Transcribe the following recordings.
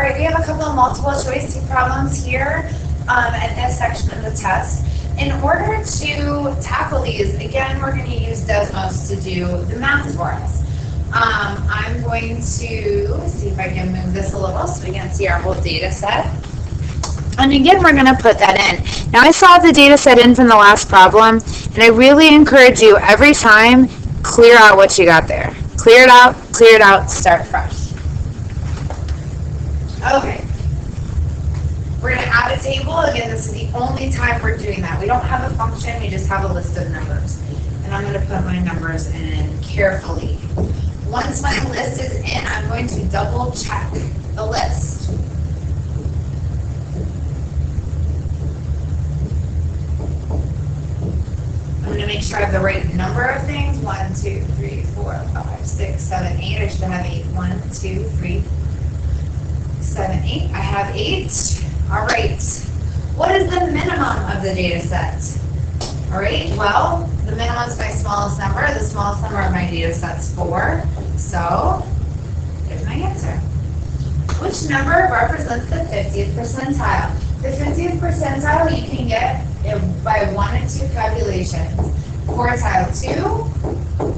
right, we have a couple of multiple choice problems here at this section of the test. In order to tackle these, again, we're going to use Desmos to do the math for us. I'm going to see if I can move this a little so we can see our whole data set. And again, we're going to put that in. Now, I saw the data set in from the last problem, and I really encourage you every time, clear out what you got there. Clear it out, start fresh. Okay. We're going to add a table. Again, this is the only time we're doing that. We don't have a function, we just have a list of numbers. And I'm going to put my numbers in carefully. Once my list is in, I'm going to double check the list. I'm going to make sure I have the right number of things. 1, 2, 3, 4, 5, 6, 7, 8. I should have 8. 1, 2, 3, 7, 8. I have 8. All right. What is the minimum of the data set? All right. Well, the minimum is my smallest number. The smallest number of my data set is 4. So here's my answer. Which number represents the 50th percentile? The 50th percentile you can get by 1 of 2 calculations. Quartile 2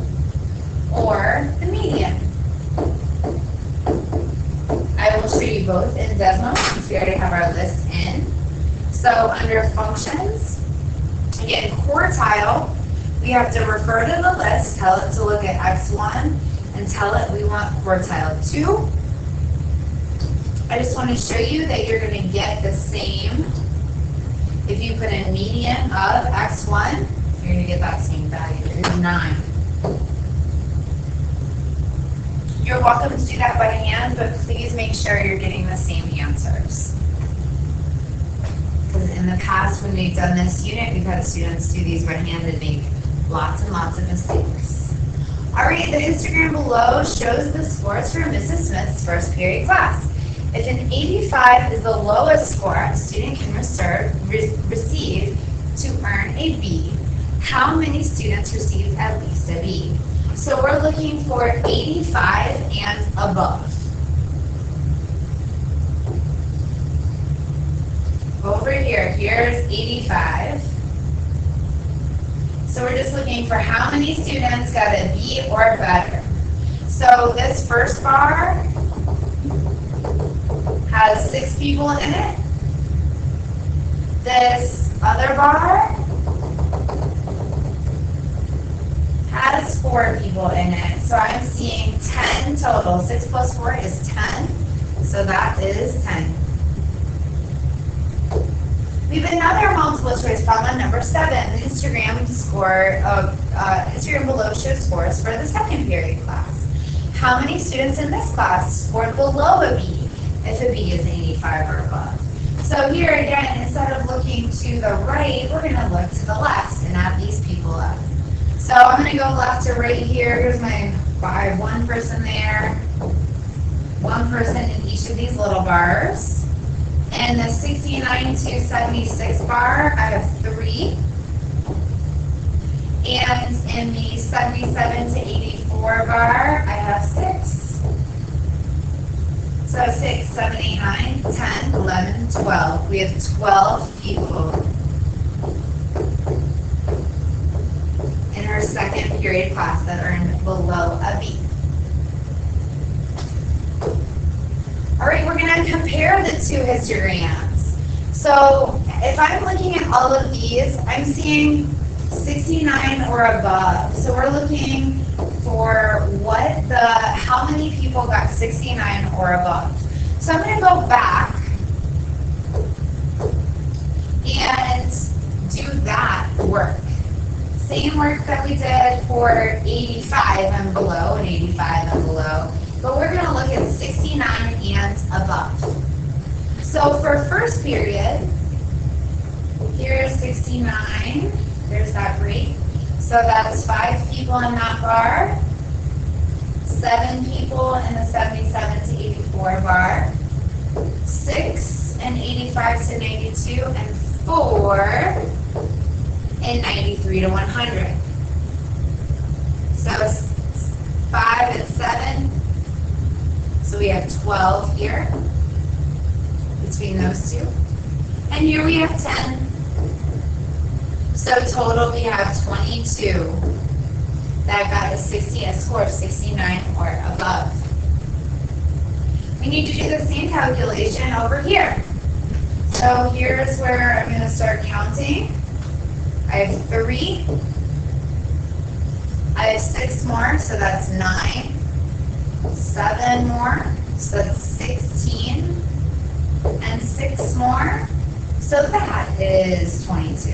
or the median. I will show you both in Desmos since we already have our list in. So under functions, again, quartile, we have to refer to the list, tell it to look at x1, and tell it we want quartile 2. I just want to show you that you're going to get the same. If you put in median of x1, you're going to get that same value. It's 9. You're welcome to do that by hand, but please make sure you're getting the same answers. Because in the past, when we've done this unit, we've had students do these by hand and make lots and lots of mistakes. All right, the histogram below shows the scores for Mrs. Smith's first period class. If an 85 is the lowest score a student can receive to earn a B, how many students received at least a B? So we're looking for 85 and above. Over here, here's 85. So we're just looking for how many students got a B or better. So this first bar has 6 people in it. This other bar has 4 people in it. So I'm seeing 10 total. 6 plus 4 is 10. So that is 10. We have another multiple choice problem, number 7. The histogram below shows scores for the second period class. How many students in this class scored below a B if a B is 85 or above? So here again, instead of looking to the right, we're going to look to the left and add these people up. So I'm going to go left to right here. Here's my 1 person there, 1 person in each of these little bars. And the 69 to 76 bar, I have 3. And in the 77 to 84 bar, I have 6. So 6, 7, 8, 9, 10, 11, 12. We have 12 people in our second period class that earned below a B. All right, we're going to compare the 2 histograms. So if I'm looking at all of these, I'm seeing 69 or above. So we're looking for how many people got 69 or above. So I'm going to go back and do that work. Same work that we did for 85 and below, and 85 and below. But we're going to look at 69 and above. So for first period, here's 69. There's that break. So that's 5 people in that bar, 7 people in the 77 to 84 bar, 6 in 85 to 92, and 4 in 93 to 100. So 5 and 7. So we have 12 here. between those two. And here we have 10. So total we have 22 that got a score of 69 or above. We need to do the same calculation over here. So here's where I'm going to start counting. I have 3. I have 6 more, so that's 9. 7 more, so that's 16. And 6 more, so that is 22.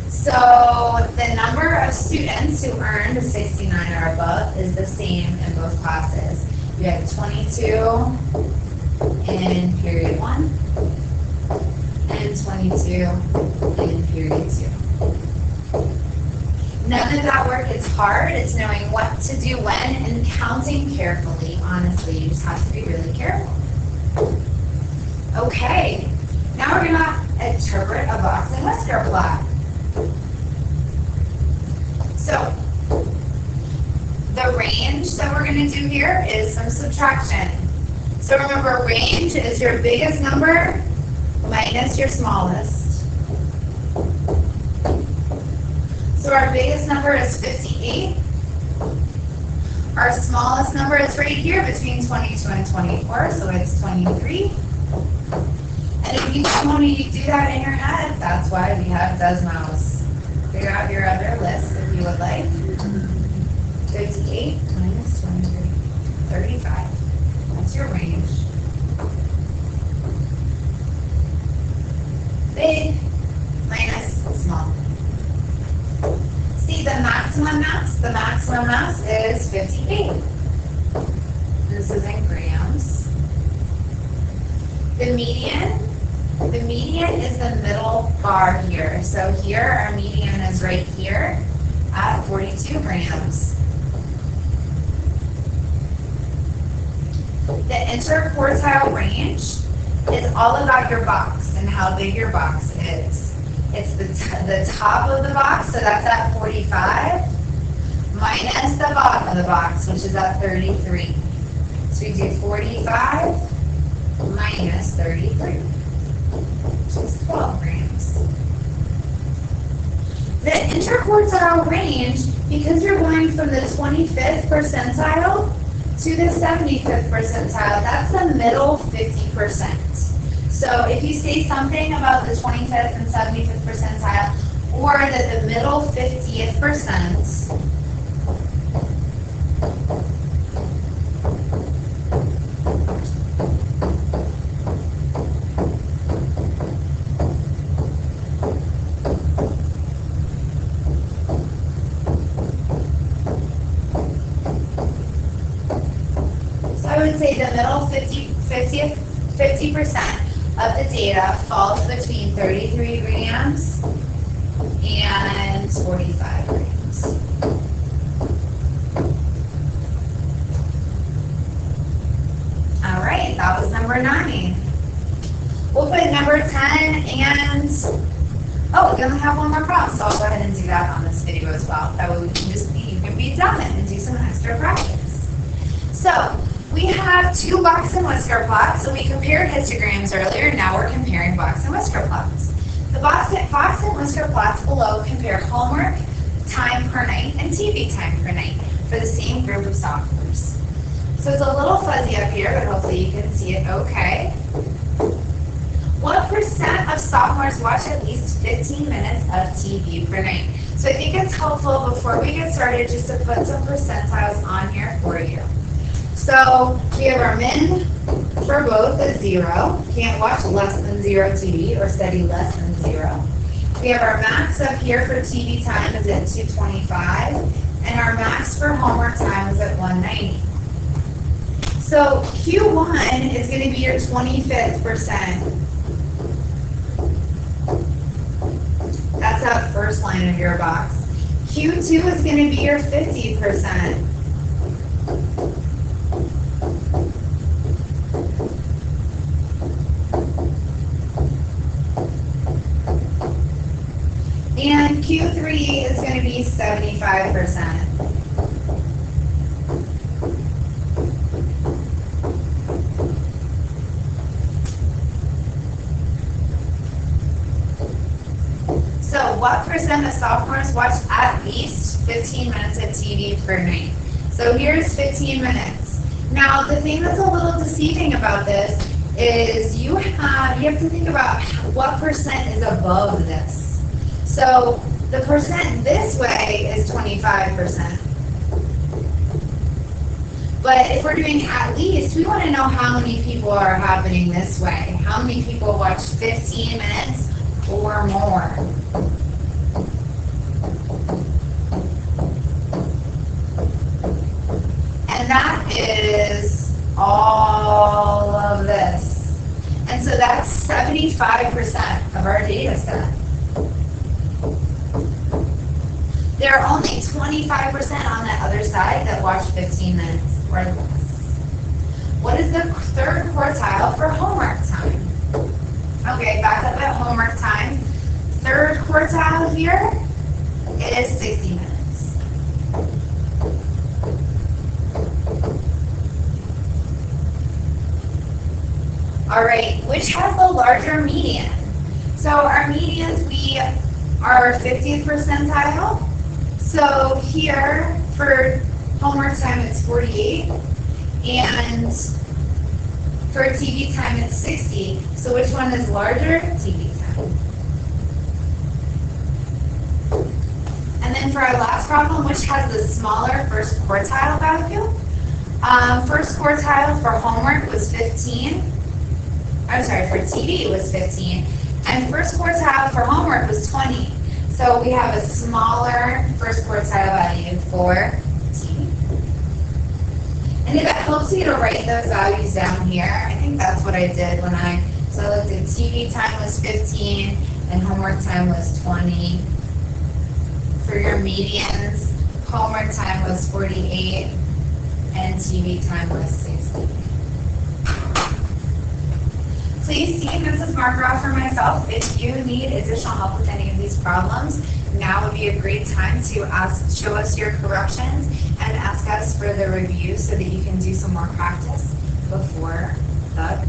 So the number of students who earned 69 or above is the same in both classes. You have 22 in period 1 and 22 in period 2. None of that work is hard. It's knowing what to do when and counting carefully. Honestly, you just have to be really careful. Okay, now we're going to interpret a box and whisker plot. So, the range that we're going to do here is some subtraction. So remember, range is your biggest number minus your smallest. So our biggest number is 58. Our smallest number is right here between 22 and 24, so it's 23. And if you don't want to do that in your head, that's why we have Desmos. Figure out your other list if you would like. 58 minus 23, 35. That's your range. Big minus small. See, the maximum mass is 58. This is in grams. The median is the middle bar here. So here, our median is right here at 42 grams. The interquartile range is all about your box and how big your box is. It's the top of the box, so that's at 45, minus the bottom of the box, which is at 33. So we do 45 minus 33, which is 12 grams. The interquartile range, because you're going from the 25th percentile to the 75th percentile, that's the middle 50%. So if you say something about the 25th and 75th percentile, or that the middle 50th percent, so I would say the middle 50% of the data falls between 33 grams and 45 grams. All right, that was number 9. We'll put number 10 and, oh, we're gonna have one more problem, so I'll go ahead and do that on this video as well. That way you can be done and do some extra practice. So, we have 2 box and whisker plots, so we compared histograms earlier, now we're comparing box and whisker plots. The box and whisker plots below compare homework time per night and TV time per night for the same group of sophomores. So it's a little fuzzy up here, but hopefully you can see it okay. What percent of sophomores watch at least 15 minutes of TV per night? So I think it's helpful before we get started just to put some percentiles on here for you. So we have our min for both at 0. Can't watch less than 0 TV or study less than 0. We have our max up here for TV time is at 225, and our max for homework time is at 190. So Q1 is going to be your 25th percent. That's that first line of your box. Q2 is going to be your 50%. And Q3 is going to be 75%. of sophomores watch at least 15 minutes of TV per night. So here's 15 minutes. Now, the thing that's a little deceiving about this is you have to think about what percent is above this. So the percent this way is 25%. But if we're doing at least, we want to know how many people are happening this way. How many people watch 15 minutes or more? And that is all of this. And so that's 75% of our data set. There are only 25% on the other side that watch 15 minutes or less. What is the third quartile for homework time? Okay, back up at homework time. Third quartile here is 60 minutes. All right, which has the larger median? So our medians, we are 50th percentile. So here for homework time it's 48, and for TV time it's 60. So which one is larger? TV time. And then for our last problem, which has the smaller first quartile value? First quartile for homework was 15. I'm sorry, for TV was 15. And first quartile for homework was 20. So we have a smaller first quartile value for TV. And if it helps you to write those values down here, I think that's what I did when I looked at TV time was 15 and homework time was 20. For your medians, homework time was 48 and TV time was 60. Please see Mrs. Markgraf or myself if you need additional help with any of these problems. Now would be a great time to show us your corrections and ask us for the review so that you can do some more practice before the